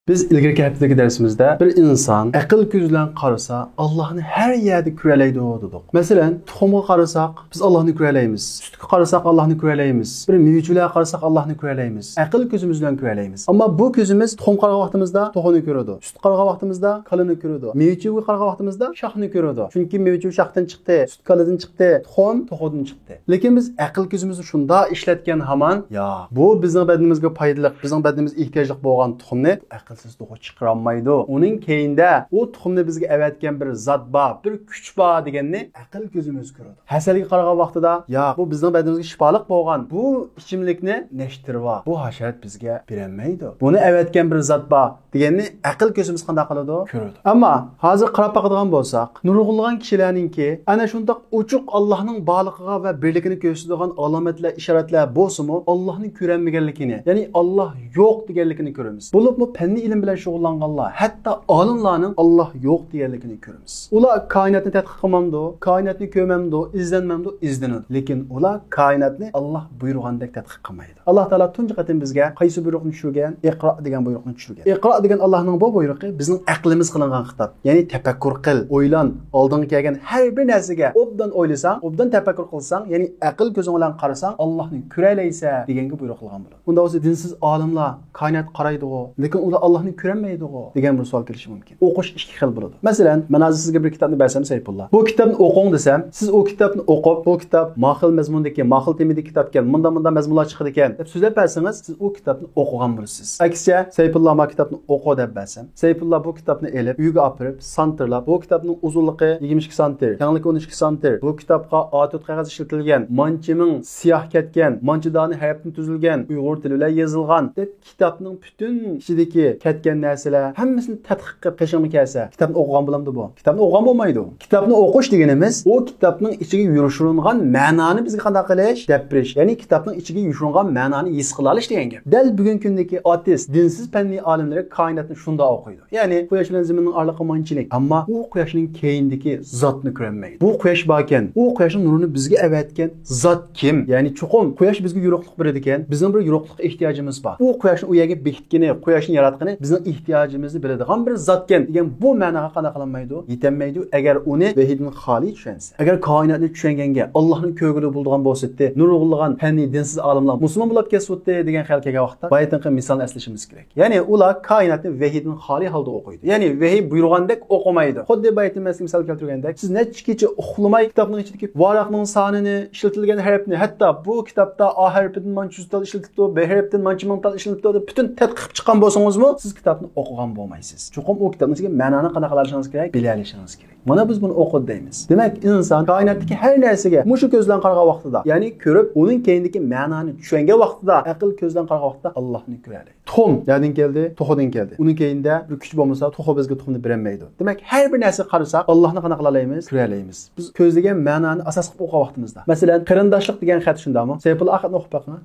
Biz ilgirki haftadagi dersimizde bir insan aql ko'zi bilan qarasa Allohni har yerda ko'ralaydi dedik. Masalan, tuxumga qarasak biz Allohni ko'ralaymiz. Sutga qarasak Allohni ko'ralaymiz. Bir mevjularga qarasak Allohni ko'ralaymiz. Aql ko'zimiz bilan ko'ralaymiz. Ammo bu ko'zimiz tuxum qaragan vaqtimizda tuxumni ko'radi. Sut qaragan vaqtimizda qalini ko'radi. Mevjuga qaragan vaqtimizda shoxni ko'radi. Chunki mevju shoxdan chiqdi, sut qalidan chiqdi, tuxum tuxumdan chiqdi. Lekin biz aql ko'zimizni shunda ishlatgan hamon, ya bu bizning badanimizga foydali, bizning badanimiz ehtiyojli bo'lgan tuxumni aqlsiz to'g'ri chiqarolmaydi. Uning keyinda u tuxumni bizga avatgan bir zot bor, bir kuch bor deganni aql ko'zimiz ko'radi. Hasalga qaragan vaqtida, ya bu bizning badanimizga shifoliq bo'lgan bu ichimlikni neshtirva, bu hasharat bizga berolmaydi. Buni avatgan bir zot bor deganni aql ko'zimiz qanday qiladi? Ko'radi. Ammo hozir qarab baqadigan bo'lsak, nurg'ulg'an kishilarningki ana shunday ochiq Allohning borligiga va birligini ko'rsatadigan alomatlar, ishoratlar bo'lsa-mu, Allohning ko'ranmaganligini, ya'ni Alloh yo'q deganligini ko'ramiz. Bo'lib fanni ilm bilan shug'ullanganlar, hatto olimlarning Alloh yo'q deganligini ko'ramiz. Ular koinotni tadqiq qilmamdi, koinotni ko'mamdi, izlanmamdi, izlanadi. Lekin ular koinotni Alloh buyurgandek tadqiq qilmaydi. Alloh taolo tunji qatim bizga qaysi buyruqni tushirgan? Iqro degan buyruqni tushirgan. Iqro degan Allohning bu buyruqi bizning aqlimiz qilingan kitob. Ya'ni tafakkur qil, o'ylan, oldinga kelgan har bir narsaga obdan o'ylasang, obdan tafakkur qilsang, ya'ni aql ko'zing bilan qarasang, Allohni ko'ralaysa deganga buyruq qilgan bo'ladi. Bunda o'zi dinsiz olimlar koinot qaraydi, lekin ular Allohni ko'rmaydi degan bir savol kelishi mumkin. O'qish ikki xil bo'ladi. Masalan, men hozir sizga bir kitobni bersam, Sayfullah. Bu kitobni o'qing desam, siz o kitobni o'qib, bu kitob mahil mazmundagi, mahil temidagi kitob ekan, bundan mazmunlar chiqadi ekan deb so'zlab bersangiz, siz o kitobni o'qigan bo'lasiz. Aksiya, Sayfullah ma kitobni o'qi deb bersam, Sayfullah bu kitobni elib, uyga olib kirib, santrlab, bu kitobning uzunligi 22 sm, kengligi 12 sm. Bu kitobga A4 qog'oz ishlatilgan, manchining siyoh ketgan, manchidoni harfdan tuzilgan, Uyg'ur tili bilan yozilgan deb kitobning butun ichidagi ketgan narsalar hammasini tadqiq qilib qishingmi kelsa, kitobni o'qigan bo'lamdi bu. Kitobni o'qigan bo'lmaydi. Kitobni o'qish deganimiz, o kitobning ichiga yurishilgan ma'noni bizga qanday qilish, deb berish. Ya'ni kitobning ichiga yurishilgan ma'noni his qila olish degan gap. Dal bugungi kundagi ateist, dinsiz fanni olimlar koinotni shunda o'qiydi. Ya'ni quyosh bilan zaminning orliqi manchilik, ammo u quyoshning keyindagi zotni ko'rmaydi. Bu quyosh bor ekan, u quyoshning nurini bizga avatgan zot kim? Ya'ni chuqum quyosh bizga yo'riqlik beradi ekan, bizning bir yo'riqlik ehtiyojimiz bor. U quyoshni u yerga bekitgani, quyoshni yaratgani bizning ehtiyojimizni biladigan bir zotgan degan bu ma'noga qanday qilinmaydi? Yetanmaydi agar uni vahidin xoli tushunsa. Agar koinotni tushunganga, Allohning ko'ngili bo'lgan bo'lsa-da, nurg'ulg'an fanni dinsiz olimlar musulmon bo'lib ketsa degan xayol kelgan vaqtda baytinqi misolni eslashimiz kerak. Ya'ni ular koinotni vahidin xoli holda o'qiydi. Ya'ni vahiy buyurgandek o'qimaydi. Xuddi baytinmasga misol keltirgandek, siz necha kecha uxlamay kitobning ichidagi varaqning sonini, ishlatilgan harfni, hatto bu kitobda A harfidan mancha tal ishlatildi, B harfidan mancha ming tal ishlatildi deb butun tadqiq chiqqan bo'lsangiz-mu, siz kitobni o'qigan bo'lmaysiz. Chuqur o kitobning ichiga ma'noni qanday qilishingiz kerak, bila olishingiz kerak. Mana biz buni o'qib deymiz. Demak, inson koinotdagi har narsaga mushu ko'zdan qaragan vaqtida, ya'ni ko'rib, uning keyindagi ma'noni tushungan vaqtida, aql ko'zdan qaragan vaqtida Allohni ko'radi. Tuxum yerdan keldi, tuxudan keldi. Uning keyinda bir kuch bo'lmasa, tuxu bizga tuxumni bermaydi. Demak, har bir narsa qarasak, Allohni qanday qila olamiz? Ko'ra olamiz. Biz ko'zlagan ma'noni asos qilib o'qigan vaqtimizda. Masalan, qarindoshlik degan xat shundami? Sayful axatni o'qib baqing.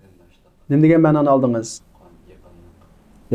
Nima degan ma'noni oldingiz?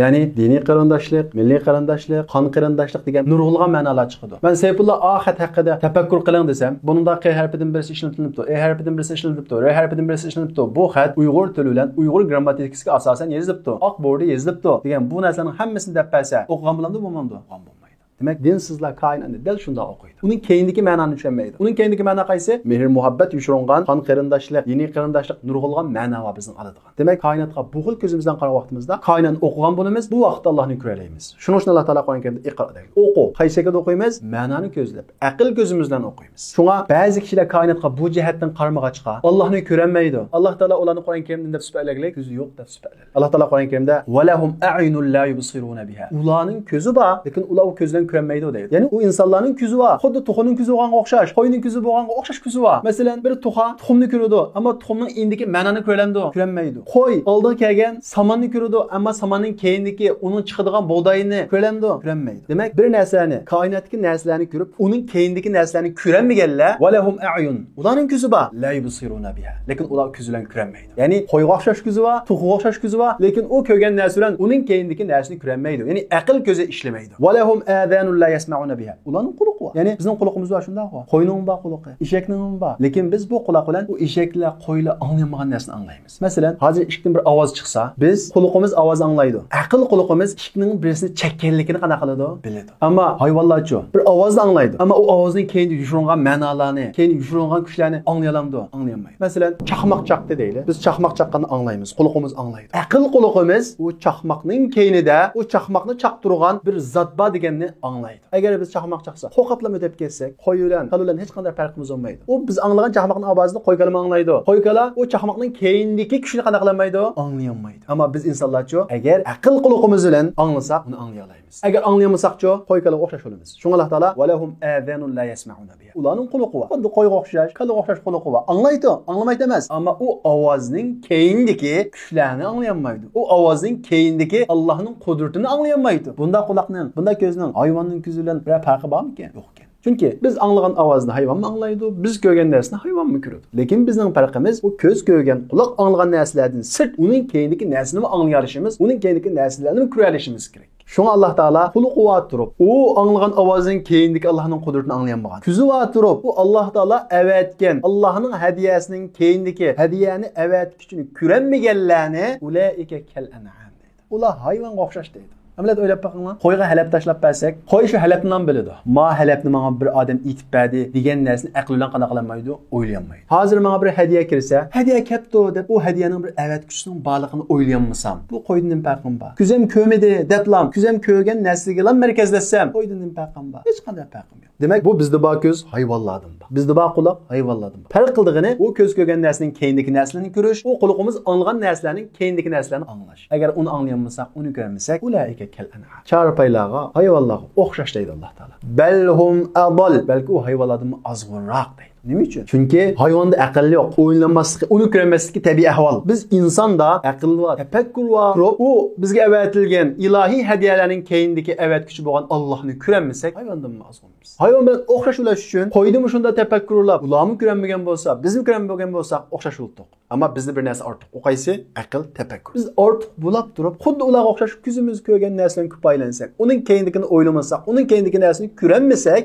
Ya'ni diniy qarindoshlik, milliy qarindoshlik, qon qarindoshlik degan nurg'ulg'an ma'nolar chiqadi. Men Sayfullah axat haqida tafakkur qiling desam, buningda Q harfidan birisi ishlatilibdi, E harfidan birisi ishlatilibdi, R harfidan birisi ishlatilibdi. Bu xat Uyg'ur tili bilan Uyg'ur grammatikasiga asosan yozilibdi. Oq borda yozilibdi degan bu narsaning hammasini deb bersa, o'qigan bo'lamdi, bo'lmaydi? O'qigan bo'lmaydi. Demak, dinsizlar koinotni dal shunda o'qiydi. Uning keyindagi ma'noni tushunmaydi. Uning keyindagi ma'no qaysi? Mehr, muhabbat yushirilgan, qon qarindoshlik, diniy qarindoshlik, nurg'ulg'an ma'no va bizning oladigan. Demak, koinotga bu xil ko'zimizdan qarab vaqtimizda koinotni o'qigan bo'lamiz, bu vaqtda Allohni ko'ralaymiz. Shuning uchun Alloh taolo Qur'on Karimda iqro deydi. O'qi, qaysi yerda o'qiymiz? Ma'noni ko'zlab, aql ko'zimizdan o'qiymiz. Shunga ba'zi kishilar koinotga bu jihatdan qarmag'achqa, Allohni ko'rmaydi. Alloh taolo ularni Qur'on Karimda deb sifatlagan, ko'zi yo'q deb sifatlagan. Alloh taolo Qur'on Karimda "Va lahum a'yunul la yubsiruna biha." Ularning ko'zi bor, lekin ular u ko'zdan ko'rmaydi deydi. Ya'ni u insonlarning ko'zi bor, xuddi tuxuning ko'zi bo'lganga o'xshash, qo'yning ko'zi bo'lganga o'xshash ko'zi bor. Masalan, bir tuxa tuxumni ko'radi, ammo tuxumning indiki ma'noni ko'rolmaydi, ko'rolmaydi. Qo'y oldin kelgan samanni ko'radi, ammo samanning keyindiki uning chiqadigan bug'doyini ko'rolmaydi, ko'rolmaydi. Demak, bir narsani, koinotdagi narsalarni ko'rib, uning keyindiki narsalarni ko'rolmaganlar, valahum a'yun. Ularning ko'zi bor, la yubsiruna biha. Lekin ular ko'zi bilan ko'rolmaydi. Ya'ni qo'yga o'xshash ko'zi bor, tuxuga o'xshash ko'zi bor, lekin u ko'rgan narsa bilan uning keyindiki narsani ko'rolmaydi. Ya'ni aql ko'zi ishlamaydi. Valahum azanun la yasma'una biha. Ularning quloqi bor. Ya'ni bizning quloqimiz bor shunday bor. Qo'yning bor quloqi, eshakning bor. Lekin biz bu quloq bilan u eshaklar, qo'ylar anglamagan narsani anglaymiz. Masalan, hozir ishdan bir ovoz chiqsa, biz quloqimiz ovoz anglaydi. Aql quloqimiz ishning birisini chekkanligini qana qiladi? Biladi. Ammo hayvonlarchi bir ovozni anglaydi. Ammo u ovozning keyin yushirilgan ma'nolarni, keyin yushirilgan kuchlarni anglay olamdi? Anglayolmaydi. Masalan, chaqmoq chaqdi deydi. Biz chaqmoq chaqqanni anglaymiz, quloqimiz anglaydi. Aql quloqimiz u chaqmoqning keyinida u chaqmoqni chaqtirgan bir zot bor deganni anglaydi. Agar biz chaqmoq chaqsa, qo'qaplab o'tib ketsak, qo'y bilan qal bilan hech qanday farqimiz bo'lmaydi. U biz anglagan chaqmoqning ovozini qo'y kalama anglaydi. Qo'y kala u chaqmoqning keyindagi kuchini qana qilmaydi? Anglayolmaydi. Ammo biz insonlarchi agar aql quloqimiz bilan anglasak, uni anglay olamiz. Agar anglaymasakchi, qo'y kala o'xshash bo'lamiz. Shunga Alloh taolo va lahum azanun la yasma'una biha. Ularning quloqi bor. Xuddi qo'yga o'xshash, kala o'xshash quloqi bor. Anglaydi, anglamaydi emas. Ammo u ovozning keyindagi kuchlarni anglayolmaydi. U ovozning keyindagi Allohning qudratini anglayolmaydi. Bunda quloqning, bunda ko'zning, hayvonning ko'zi bilan bir farqi bormi ekan? Yo'q ekan. Chunki biz anglagan ovozni hayvon anglaydi, biz ko'rgan narsani hayvon ko'radi. Lekin bizning farqimiz u ko'z ko'rgan, quloq anglagan narsalardan sirt uning keyindagi narsani anglay olishimiz, uning keyindagi narsalarni ko'ra olishimiz kerak. Shunga Alloh taolo quli quvvat turib, u anglagan ovozning keyindagi Allohning qudratini anglayan Kuzi va turib, u Alloh taolo avatgan Allohning hadiyasining keyindagi hadiyani avatkichini ko'rmaganlarni ulaika kal an'am deydi. Ular hayvonga o'xshash deydi. Amlat o'ylab baqinglar. Qo'yga halab tashlab bersak, qo'y shu halabni biladi. Ma halabni menga bir odam aytib berdi degan narsani aql bilan qana qilmaydi, o'ylayolmaydi. Hozir menga bir hadiya kirsa, hadiya ketdi deb u hadiyaning bir avatkuchisining borligini o'ylayolmasam, bu qo'ydan farqim bor. Kuzim ko'midi deblam, kuzim ko'rgan narsaga ham markazlasam, qo'ydan farqim bor. Hech qanday farqim yo'q. Demak, bu bizda bor ko'z hayvonlardan bor. Bizda bor quloq hayvonlardan bor. Farq qildig'ini u ko'z ko'rgan narsaning keyindagi narsalarni ko'rish, u quloqimiz anglagan narsalarning keyindagi narsalarni anglash. Agar uni anglayolmasak, uni ko'rmasak, ularga kal an'am. Çarpaylarga, hayvanlarga o'xshash deydi Alloh taolo. Balhum adall. Balki u hayvonlardan azg'unroq deydi. Nima uchun? Chunki hayvonda aql yo'q, o'ylanmasligi, uni ko'rmasligi tabiiy ahvol. Biz insonda aql va tafakkur va u bizga avatilgan ilohiy hadiyalarning keyindagi avatkuchi bo'lgan Allohni ko'rmasak, hayvondan azg'unmiz. Hayvon bilan o'xshash bo'lish uchun qo'ydimi shunda tafakkurlab, ularni ko'rmagan bo'lsa, bizni ko'rmagan bo'lsak, o'xshash bo'ldik. Ammo bizda bir narsa ortiq. O qaysi? Aql, tafakkur. Biz ortiq bo'lib turib, xuddi ularga o'xshash ko'zimiz ko'rgan narsadan ko'paylansak, uning keyindagini o'ylamasak, uning keyindagi narsani ko'rmasak,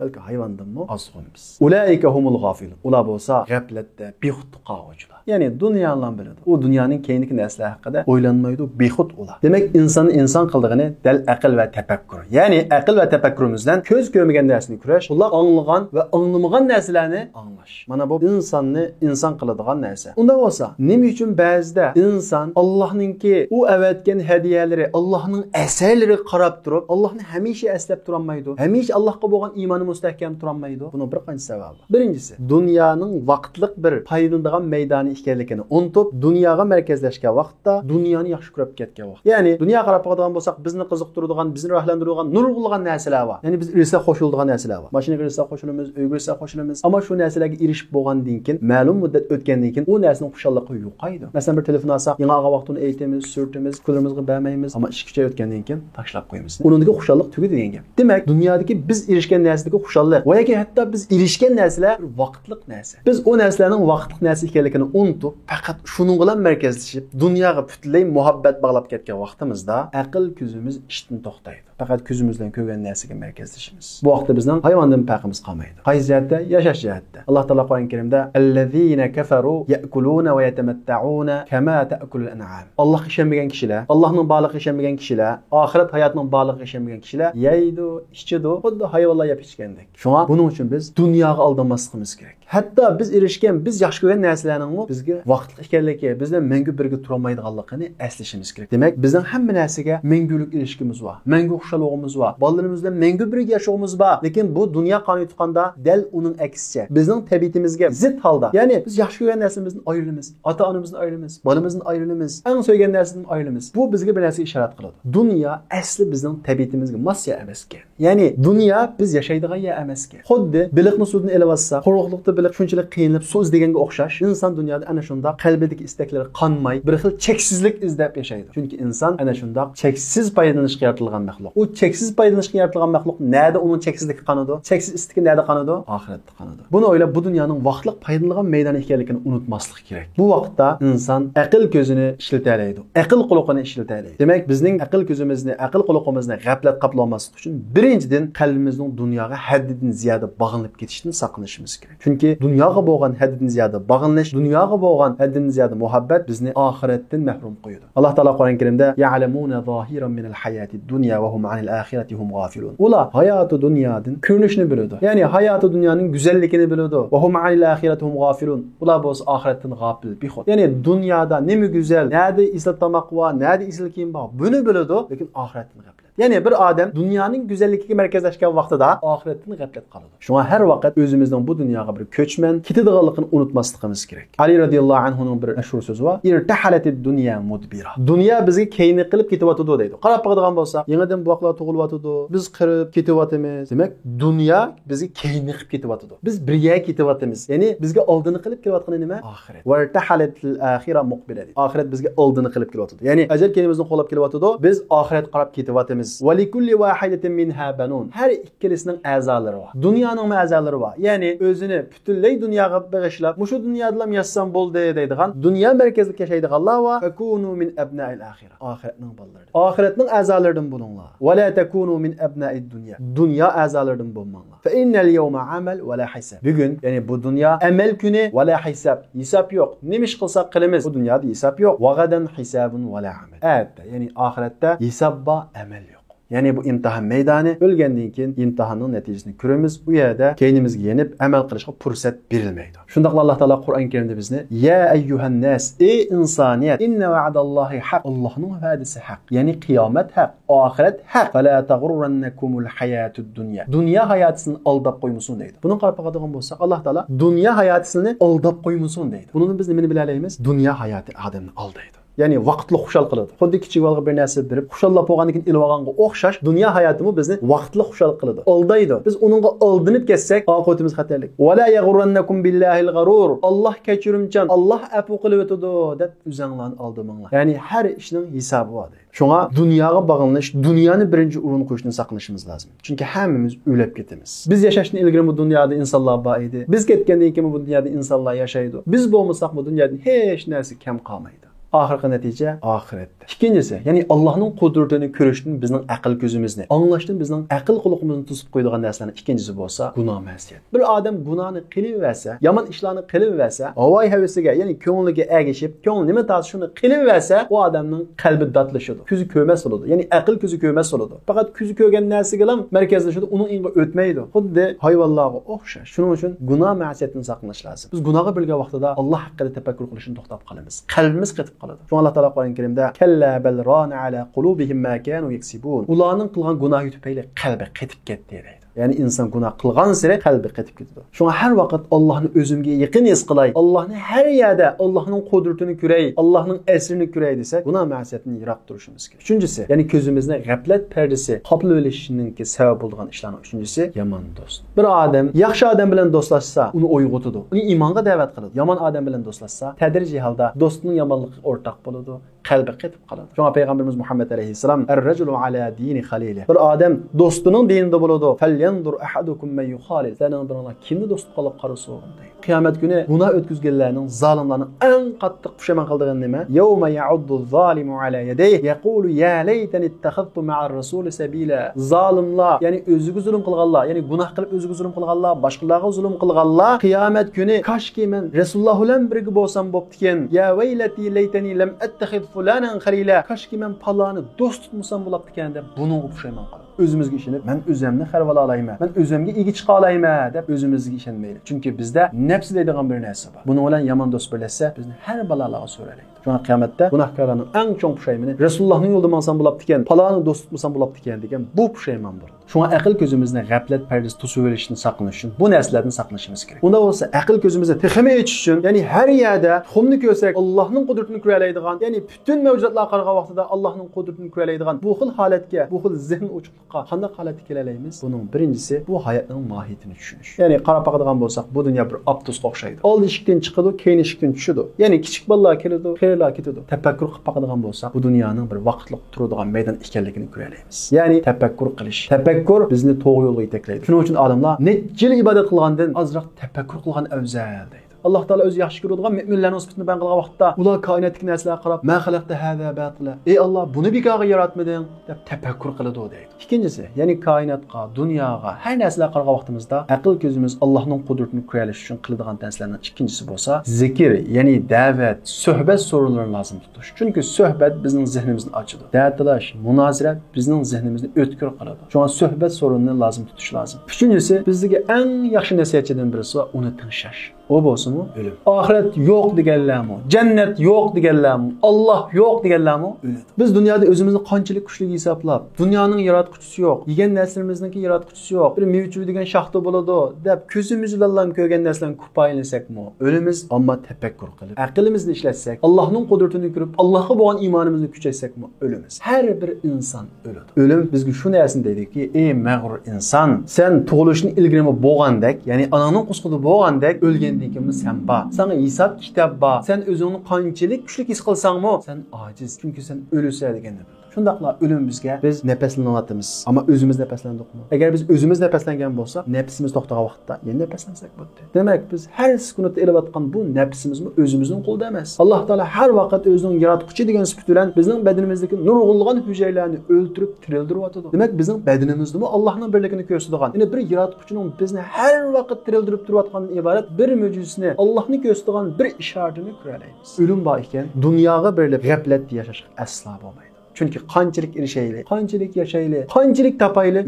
balki hayvondanmi azg'unmiz. Ulaika humul g'afilun. Ular bo'lsa g'aflatda bexud qoluvchilar. Ya'ni dunyodan biladi. U dunyoning keyingi narsalar haqida o'ylanmaydi, bexud ular. Demak, insonni inson qildig'ini dal aql va tafakkur. Ya'ni aql va tafakkurimizdan ko'z ko'rmagan narsani ko'rish, ular anglagan va anglamagan narsalarni anglash. Mana bu insonni inson qiladigan narsa. Unda bo'lsa, nima uchun ba'zida inson Allohningki u avatgan hadiyalari, Allohning asarlari qarab turib, Allohni hamisha eslab turolmaydi. Hamisha Allohga bo'lgan iymoni mustahkam turolmaydi. Buning bir qancha sababi. Birinchisi, dunyoning vaqtlik bir paylanadigan maydoni ekanligini unutib, dunyoga markazlashgan vaqtda dunyoni yaxshi ko'rib ketgan vaqt. Ya'ni dunyo qarab qo'yadigan bo'lsak, bizni qiziqtiradigan, bizni ruhlantiradigan, nurg'ulgan narsalar bor. Ya'ni biz irsa qo'shiladigan narsalar bor. Mashinaga irsa qo'shilamiz, uyga irsa qo'shilamiz. Ammo shu narsalarga erishib bo'lgandan keyin, ma'lum muddat o'tgandan keyin u narsaning xushalliqi yo'qaydi. Masalan, bir telefon olsak, yangi vaqtini aytamiz, surtimiz, pulimizga bermaymiz, ammo ish kuchi o'tgandan keyin tashlab qo'yamiz. Uningdagi xushalliq tugadi degan gap. Demak, dunyodagi biz erishgan narsadagi xushalliq va yoki hatto biz erishgan narsalar vaqtlik narsa. Biz o narsalarning vaqtlik narsa ekanligini unutib, faqat shuning bilan markazlashib, dunyoga butunlay muhabbat bog'lab ketgan vaqtimizda aql ko'zimiz ishdan to'xtaydi. Faqat ko'zimizdan ko'rgan narsaga markazlashimiz. Bu vaqtda bizning hayvondan farqimiz qolmaydi. Qaysi jihatda? Yashash jihatda. Alloh taolo Qur'on Karimda allazina kafaru ya'kuluna va yatamatta'una kama ta'kulul an'am. Alloh ishonmagan kishilar, Allohning borlig'iga ishonmagan kishilar, oxirat hayotining borlig'iga ishonmagan kishilar yeydi, ichadi, xuddi hayvonlar yeb ichgandek. Shunga buning uchun biz dunyoga aldanmasligimiz kerak. Hatto biz erishgan, biz yaxshi ko'rgan narsalarning bizga vaqtli ekanligi, bizdan mangu birga tura olmaydiganligini eslashimiz kerak. Demak, bizning hamma narsaga mangulik erishishimiz bor. Mangu xushallig'imiz bor. Bolalarimiz bilan mangu birga yashashimiz bor. Lekin bu dunyo qonuniy tutganda dal uning aksicha, bizning tabiatimizga zid holda. Ya'ni biz yaxshi ko'rgan narsamizdan ayrilamiz, ota-onamizdan ayrilamiz, bolamizdan ayrilamiz, eng sevgan narsadan ayrilamiz. Bu bizga bir narsa ishorat qiladi. Dunyo asli bizning tabiatimizga mos emas ekan. Ya'ni dunyo biz yashaydigan yer emas ekan. Xuddi biliqni suvdan elib olsa, quruqlikda biliq shunchalik qiynalib so'z deganga o'xshash, inson dunyoda ana shunda qalbidagi istaklari qonmay, bir xil cheksizlik izlab yashaydi. Chunki inson ana shunda cheksiz foydalanishga yaratilgan maxluq. U cheksiz foydalanishga yaratilgan maxluq nerede uning cheksizligi qanadi? Cheksiz istigi nerede qanadi? Oxiratda qanadi. Buni o'ylab bu dunyoning vaqtliq foydalangan maydoni ekanligini unutmaslik kerak. Bu vaqtda inson aql ko'zini ishlatalaydi. Aql quloqini ishlatalaydi. Demak, bizning aql ko'zimizni, aql quloqimizni g'aflat qoplamaslik uchun bir Birinchidan, qalbimizning dunyoga haddidan ziyoda bog'lanib ketishdan saqlanishimiz kerak. Chunki dunyoga bo'lgan haddidan ziyoda bog'lanish, dunyoga bo'lgan haddidan ziyoda muhabbat bizni oxiratdan mahrum qo'yadi. Alloh taolo Qur'on Karimda ya'lamuna zohiran minal hayatid dunya va hum anil akhirati hum g'afilun. Ular hayoti dunyodan ko'rinishni biladi. Ya'ni hayoti dunyoning go'zalligini biladi. Va hum anil akhirati hum g'afilun. Ular bo'lsa oxiratdan g'afil, bixud. Ya'ni dunyoda nima go'zal, nada isl tomoq va nada isl kiyim bor, buni biladi, lekin oxiratdan g'afil. Yani bir adam dünyanın güzelligiga markazlashgan vaqtida oxiratdan g'aflat qiladi. Shunga har vaqt o'zimizning bu dunyoga bir ko'chman, ketadiganligini unutmasligimiz kerak. Ali radhiyallohu anhuning bir mashhur so'zi bor: "Irtahalatid dunya mudbira." Dunyo bizga keyni qilib ketyotdi deydi. Qarab qo'yadigan bo'lsak, yangidan buloqlar tug'ilyotdi. Biz qirib ketyapmiz. Demak, dunyo bizga keyni qilib ketyotdi. Biz birga ketyapmiz. Ya'ni bizga oldini qilib kelayotgani nima? Oxirat. Va irtahalatil axira muqbila. Oxirat bizga oldini qilib kelyotdi. Ya'ni ajal keynimizni qo'llab kelyotdi. Biz oxirat qarab ketyapmiz. وَلِكُلِّ وَاحِدَةٍ مِنْهَا بَنُونَ. Her ikkilisinin a'zalari var. Dünyanın a'zalari var. Yani özünü bütünley dünyaga bağışlab, "Muşu dünyadan yaşasam bo'ldi" deydigan, dünya merkezli yaşaydiganlar var. "Fekunu min abna'il ahire." Ahiretning bolalari. Ahiretning a'zalaridan bo'linglar. "Wa la takunu min abna'id dunya." Dünya a'zalaridan bo'lmanglar. "Fa innal yawma amal wa la hisab." Bugün, yani bu dünya amel günü ve la hisab. Hisab yok. Nemish qilsak qilamiz. Bu dünyada hisab yok. "Wa gadan hisabun wa la amal." Evet, yani ahirette hisab va amel yok. Yani bu imtihan meydanı, ölgəndən keyin imtihanın nəticəsini görürüz. Bu yerdə keynimizə yenib əməl qilishə fürsət verilməydi. Şundaqla Allah Taala Qur'an-ı Kerimdə bizni: "Ya eyyuhan nas, ey insaniyyət, inna va'dallahi haqq." Allah'ın vədisi haqq. Yani qiyamət haqq, ahiret haqq. "Fala taghurrannakumul hayatud dunya." Dünya hayatını aldab qoymusun deydi. Bunun qarşı baxadigan bolsaq, Allah Taala dünya hayatını aldab qoymusun deydi. Bunun biz nimani bilalaymiz? Dünya hayatı adamni aldaydı. Yani vaqtli xushal qiladi. Xuddi kichik bolaga bir narsa berib, xushallab bo'lgandan keyin ilib olganga o'xshash, dunyo hayotimi bizni vaqtli xushal qiladi. Aldaydi. Biz uningga aldinib ketsak, oqibatimiz xatarlik. "Va la yaghurrannakum billahil gharur." Allah kechirimchan, Allah afu qilib o'tadi deb o'zinglarni aldamanglar. Yani her ishning hisobi bor deydi. Shunga dunyoga bog'lanish, dunyoni birinchi o'rin qo'yishdan saqlanishimiz lozim. Chunki hammamiz o'lib ketamiz. Biz yashashdan ilgari bu dunyoda insonlar bor edi. Biz ketgandan keyin bu dunyoda insonlar yashaydi. Biz bo'lmasak bu dunyodan hech narsa kam qolmaydi. Ahirki netice ahirettir. İkincisi, yani Allah'ın kudretini görüştün bizning aql ko'zimizni, anglashdan bizning aql quloqimizni tusib qo'yadigan narsalarning ikkinchisi bo'lsa, gunoh ma'siyat. Bir odam gunohni qilaversa, yomon ishlarni qilaversa, havoy havasiga, ya'ni ko'ngliga ergashib, ko'ngli nima tortsa shuni qilaversa, u odamning qalbi dodlashadi. Ko'zi ko'rmas bo'ladi. Ya'ni aql ko'zi ko'rmas bo'ladi. Faqat ko'zi ko'rgan narsaga ham markazlashadi, uning inga o'tmaydi. Xuddi hayvonlarga o'xshash. Shuning uchun gunoh ma'siyatdan saqlanish lozim. Biz gunohga bilgan vaqtida Alloh haqida tafakkur qilishni to'xtab qolamiz. Qalbimiz qetib qoladi. Şu Allah Taala Qur'an-ı Kerim'de "Kella bel rana ala qulubihim ma kanu yaksibun." Ularning qilgan gunohi tufayli qalbi qetib ketdi deydi. Yani insan günah qilgan sire qalbi qetib ketadi. Şuna her vaqt Allah'ni özümge yaqin his qilay, Allah'ni her yerde Allah'ның qudretini ko'ray, Allah'ның esrini ko'ray desek, gunoh ma'siyatini yiroq turishimiz kerak. Üçüncüsü, yani ko'zimizni g'aflat perdesi qoplab olishininki sabab bo'lgan ishlarning üçüncüsü yomon do'st. Bir odam yaxshi odam bilan do'stlashsa, uni uyg'otadi, uni iymonga da'vat qiladi. Yomon odam bilan do'stlashsa, tadrijiy holda do'stning yomonligi o'rtaq bo'ladi, qalbi qetib qoladi. Shunga payg'ambarimiz Muhammad alayhissalom "Er-raculu ala dini halili." Bir odam do'stining dinida bo'ladi. "Falyanzur ahadukum man yukhalil." Senin birine kimni do'st qilib qarasa deydi. Qiyomat kuni gunoh o'tkazganlarning, zolimlarning eng qattiq pushaymon qildigani nima? "Yawma ya'uddu-zalimu ala yadayhi yaqulu ya laytani ittakhadtu ma'ar rasuli sabila." Zolimlar, ya'ni o'ziga zulm qilganlar, ya'ni gunoh qilib o'ziga zulm qilganlar, boshqalarga zulm qilganlar qiyomat kuni "Kashki men Rasululloh bilan birga bo'lsam bo'ptikan. Ya vaylati laytani lam attakhid fulanan khalila." Kashki men palani do'st tutmasam bo'laptikan deb buning pushaymon qiladi. Özümüzge işinib, "Men özümni xarvala alayman, men özümge igi chiqa alayman" deb özümüzge ishonmaylik. Chunki bizda nafs deydigan bir narsa bor. Buning bilan yomon do'st birlashsa, bizni har balolarga so'ralaydi. Shunga qiyomatda gunohkorlarning eng cho'ng pushaymoni Rasulullohning yo'lida bo'lsam bo'laptikan, palani do'st tutmasam bo'laptikan degan bu pushaymon bo'ladi. Shunga aql ko'zimizni g'aflat pardasi tusib verishni saqlanish uchun bu narsalardan saqlanishimiz kerak. Unda bo'lsa aql ko'zimizni texmi etish uchun, ya'ni har yerda xumni ko'rsak Allohning qudratini ko'ralaydigan, ya'ni butun mavjudotlar qarg'a vaqtida Allohning qudratini ko'ralaydigan bu xil holatga, bu xil zehn ochiqlikqa qanday holatga kelalaymiz? Buning birinchisi bu hayotning mohiyatini tushunish. Ya'ni qarab baqadigan bo'lsak, bu dunyo bir avtobusga o'xshaydi. Old eshikdan chiqadi, keyin eshikdan tushadi. Ya'ni kichik bolalar keladi, xayrlar ketadi. Tafakkur qilib baqadigan bo'lsak, bu dunyoning bir vaqtliq turadigan maydon ekanligini ko'ralaymiz. Ya'ni tafakkur qilish. Tafakkur bizni to'g'ri yo'lga yetaklaydi. Shuning uchun odamlar necha yil ibodat qilgandan ozroq tafakkur qilgan afzal deydi. Alloh taolo o'zi yaxshi ko'radigan mo'minlarning sifatini bayon qilgan vaqtda ular koinotdagi narsalarga qarab ma xalaqta hada batila. Ey Alloh, buni bekorga yaratmading deb tafakkur qiladi deydi. Ikkinchisi, ya'ni koinotga, dunyoga, har narsalarga qaragan vaqtimizda aql ko'zimiz Allohning qudratini ko'rish uchun qiladigan narsalarning ikkinchisi bo'lsa, zikr, ya'ni da'vat, suhbat so'rovlarini lazım tutish. Chunki suhbat bizning zehnimizni ochadi. Da'vatlash, munozara bizning zehnimizni o'tkir qiladi. Shunga suhbat so'rovini lazım tutish lazım. Uchinchisi, bizga eng yaxshi nasihatchidan birisi uni tingshash. O bo'lsinmi? O'lim. Oxirat yo'q deganlarmi? Jannat yo'q deganlarmi? Alloh yo'q deganlarmi? O'ladi. Biz dunyoda o'zimizni qanchalik kuchli hisoblab, dunyoning yaratquchisi yo'q, yegan narsamizning yaratquchisi yo'q, bir mevjud degan shaxta bo'ladi deb ko'zimiz bilan ko'rgan narsalarni ko'paylasakmi? O'limiz, ammo tafakkur qilib, aqlimizni ishlatsak, Allohning qudratini ko'rib, Allohga bo'lgan iymonimizni kuchaysakmi? O'limiz. Har bir inson o'ladi. O'lim bizga shu narsani deydiki, ey mag'rur inson, sen tug'ilishni ilgirimi bo'lgandek, ya'ni onaning qusqida bo'lgandek o'lgan sen ba. Sana hisob kitob ba. Sen o'zingni qanchalik kuchli his qilsangmi, sen ojiz. Chunki sen o'lasan deganni bildi. Shundaqla o'lim bizga biz nafaslanyapmiz, ammo o'zimiz nafaslandikmi? Agar biz o'zimiz nafaslangan bo'lsak, nafsimiz to'xtagan vaqtda yana nafaslansak bo'ladi. Demak, biz har sekundda elayotgan bu nafsimizmi o'zimizning qo'lida emas. Alloh taolo har vaqt o'zining yaratquchi degan sifat bilan bizning badanimizdagi nurg'unlagan hujaylarni o'ltirib, tirildiryotadi. Demak, bizning badanimizdami Allohning birligini ko'rsatadigan, ya'ni bir yaratquchining bizni har vaqt tirildirib turayotganidan iborat bir mo'jizasini, Allohni ko'rsatadigan bir ishoratini ko'ralaymiz. O'lim bor ekan, dunyoga berilib g'aflatda yashash aslo bo'lmaydi. Chunki qanchalik erishaylik, qanchalik yashaylik, qanchalik topaylik,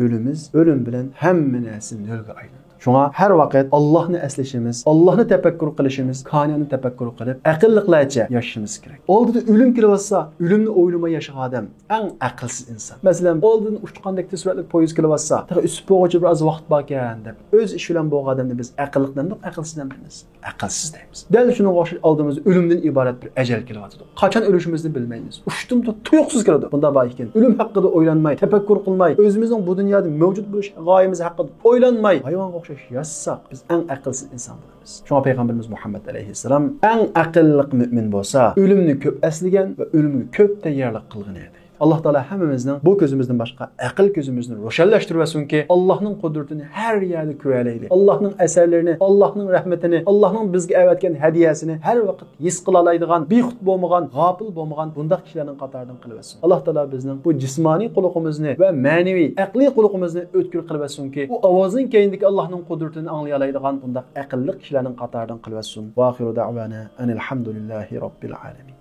o'lim bilan hamma narsa nolga aylanadi. Shunga har vaqt Allohni eslashimiz, Allohni tafakkur qilishimiz, koinotni tafakkur qilib, aqlliqlarcha yashashimiz kerak. Oldida o'lim kelsa, o'limni o'ylamay yashagan odam eng aqlsiz inson. Masalan, oldidan uchqandek tezroqlik poyez kelsa, "Üst bo'g'ichi biroz vaqt bor ekan" deb o'z ish bilan bo'lgan odamni biz aqlliqdan, aqlsizdan bilamiz. Aqlsiz deymiz. Dal shuni o'xshash oldimizda o'limdan iborat bir ajal kelyapti. Qachon o'lishimizni bilmaymiz. Ushtumda tuyuqsiz keladi. Bunda bor ekan, o'lim haqida o'ylanmay, tafakkur qilmay, o'zimizning bu dunyoda mavjud bo'lish g'oyamiz haqida o'ylanmay, hayvonga yassak biz eng aqlsiz inson bo'lamiz. Shunga payg'ambarimiz Muhammad alayhissalom eng aqlli mu'min bo'lsa, o'limni ko'p aslagan va o'limni ko'p tayyorlik qilgan edi. Alloh taolo hammamizning bu ko'zimizdan boshqa aql ko'zimizni ro'shanlashtirsin-ki, Allohning qudratini har yerda ko'raylik. Allohning asarlarini, Allohning rahmatini, Allohning bizga avatgan hadiyasini har vaqt his qila oladigan, bexud bo'lmagan, g'ofil bo'lmagan bundaq kishilarning qatoridan qilsin. Alloh taolo bizning bu jismoniy quloqimizni va ma'naviy, aqliy quloqimizni o'tkir qilsin-ki, u ovozning keyindagi Allohning qudratini anglay oladigan bundaq aqlli kishilarning qatoridan qilsin. Va axiru da'vana anil hamdulillahi robbil alamin.